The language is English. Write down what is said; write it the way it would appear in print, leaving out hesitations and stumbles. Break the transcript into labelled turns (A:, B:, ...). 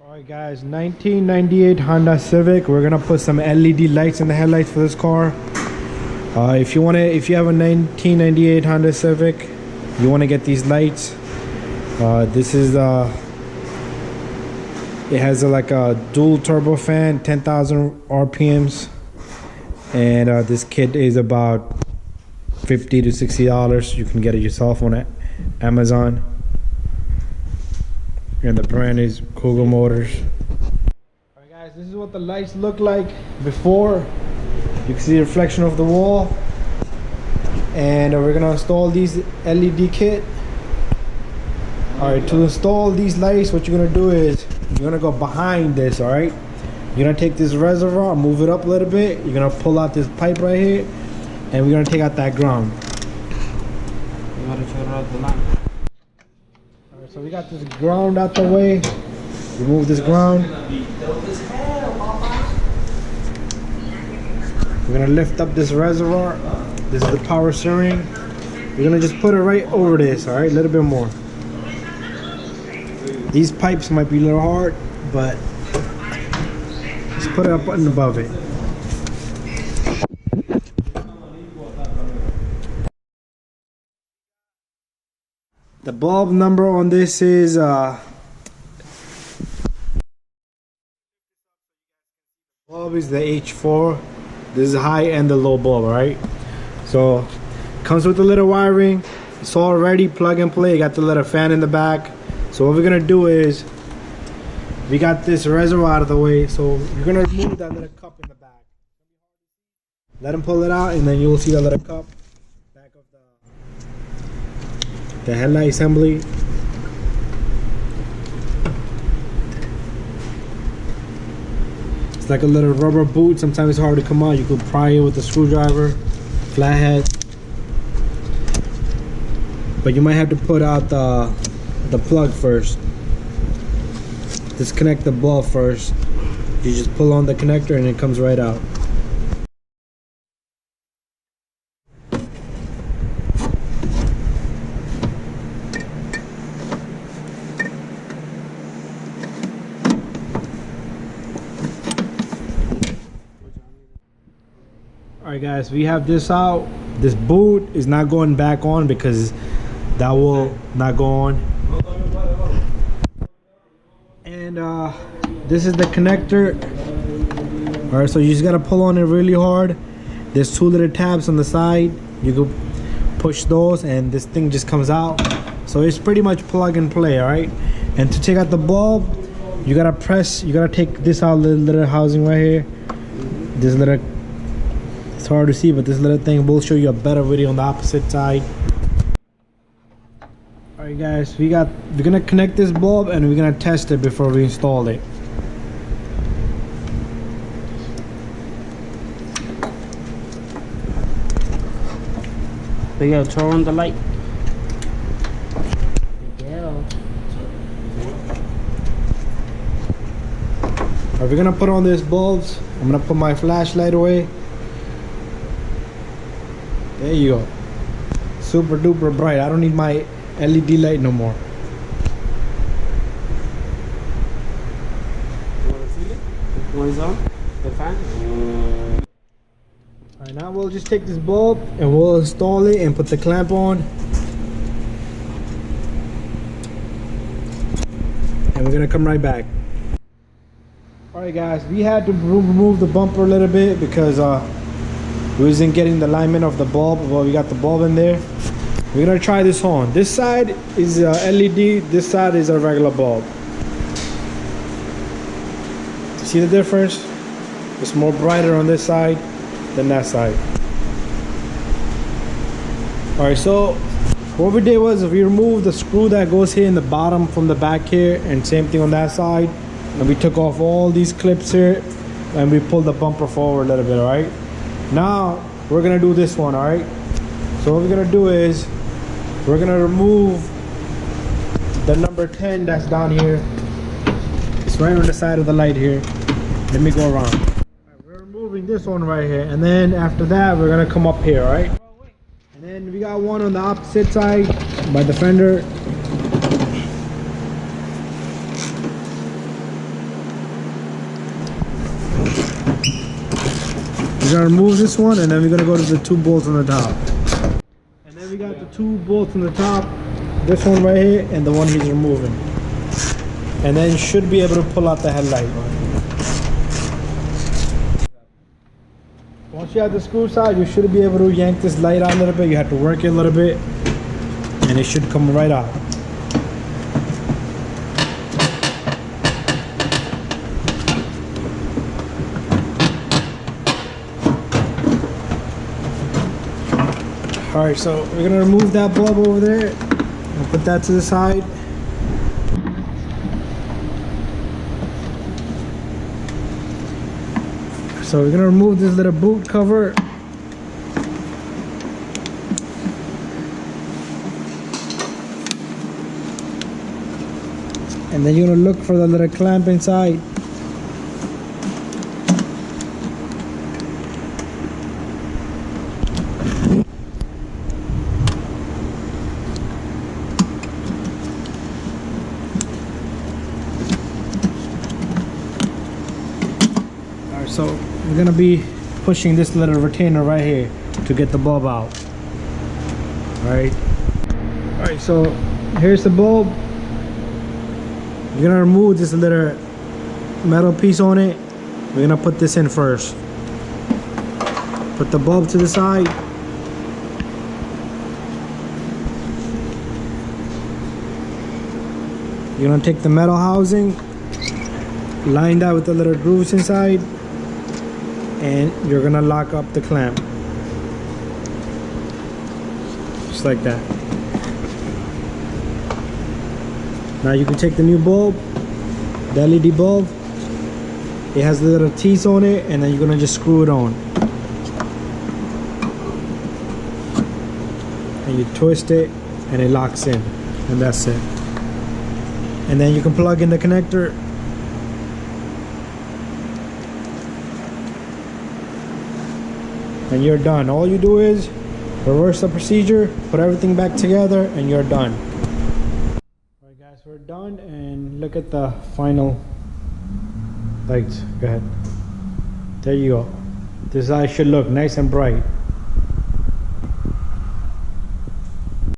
A: Alright guys, 1998 Honda Civic. We're gonna put some LED lights in the headlights for this car. If you have a 1998 Honda Civic, you want to get these lights. This is it has like a dual turbo fan, 10,000 RPMs, and this kit is about $50 to $60. You can get it yourself on Amazon. And the brand is Cougar Motors. Alright guys, this is what the lights look like before. You can see the reflection of the wall. And we're gonna install these LED kit. Alright, to install these lights, what you're gonna do is you're gonna go behind this, alright? You're gonna take this reservoir, move it up a little bit. You're gonna pull out this pipe right here, and we're gonna take out that ground.
B: You gotta turn out the lamp.
A: So we got this ground out the way. Remove this ground. We're gonna lift up this reservoir. This is the power steering. We're gonna just put it right over this, all right? A little bit more. These pipes might be a little hard, but just put it up and above it. The bulb number on this is bulb is the H4. This is high and the low bulb, right? So comes with a little wiring. It's all ready, plug and play. Got the little fan in the back. So what we're gonna do is we got this reservoir out of the way. So you're gonna remove that little cup in the back. Let him pull it out, and then you will see the little cup. The headlight assembly. It's like a little rubber boot. Sometimes it's hard to come out. You could pry it with a screwdriver, flathead. But you might have to put out the plug first. Disconnect the bulb first. You just pull on the connector and it comes right out. Alright guys, we have this out. This boot is not going back on because that will not go on. And this is the connector. Alright, so you just gotta pull on it really hard. There's two little tabs on the side. You can push those and this thing just comes out. So it's pretty much plug and play, alright? And to take out the bulb, you gotta take this out, little housing right here. This little, it's hard to see, but this little thing will show you a better video on the opposite side. Alright guys, we're gonna connect this bulb and we're gonna test it before we install it.
B: So you gotta turn on the light. Yeah.
A: Alright, we're gonna put on these bulbs. I'm gonna put my flashlight away. There you go. Super duper bright. I don't need my LED light no more.
B: You wanna feel it? One is on the fan.
A: Alright, now we'll just take this bulb and we'll install it and put the clamp on. And we're gonna come right back. Alright guys, we had to remove the bumper a little bit because we wasn't getting the alignment of the bulb. Well, we got the bulb in there. We're gonna try this on. This side is LED, this side is a regular bulb. See the difference? It's more brighter on this side than that side. Alright, so what we did was we removed the screw that goes here in the bottom from the back here, and same thing on that side. And we took off all these clips here and we pulled the bumper forward a little bit, alright? Now we're gonna do this one, alright? So what we're gonna do is we're gonna remove the number 10 that's down here. It's right on the side of the light here. Let me go around. Right, we're removing this one right here, and then after that we're gonna come up here, alright? And then we got one on the opposite side by the fender. We're gonna remove this one, and then we're gonna go to the 2 bolts on the top. And then we got the 2 bolts on the top, this one right here, and the one he's removing. And then you should be able to pull out the headlight. Once you have the screw side, you should be able to yank this light out a little bit. You have to work it a little bit, and it should come right out. Alright, so we're gonna remove that bulb over there and put that to the side. So we're gonna remove this little boot cover. And then you're gonna look for the little clamp inside. So we're gonna be pushing this little retainer right here to get the bulb out. Alright, so here's the bulb. We're gonna remove this little metal piece on it. We're gonna put this in first. Put the bulb to the side. You're gonna take the metal housing, line that with the little grooves inside, and you're gonna lock up the clamp just like that. Now you can take the new bulb, the LED bulb. It has the little teeth on it, and then you're gonna just screw it on, and you twist it and it locks in, and that's it. And then you can plug in the connector. And you're done. All you do is reverse the procedure, put everything back together, and you're done. Alright guys, we're done, and look at the final lights. Go ahead. There you go. This eye should look nice and bright.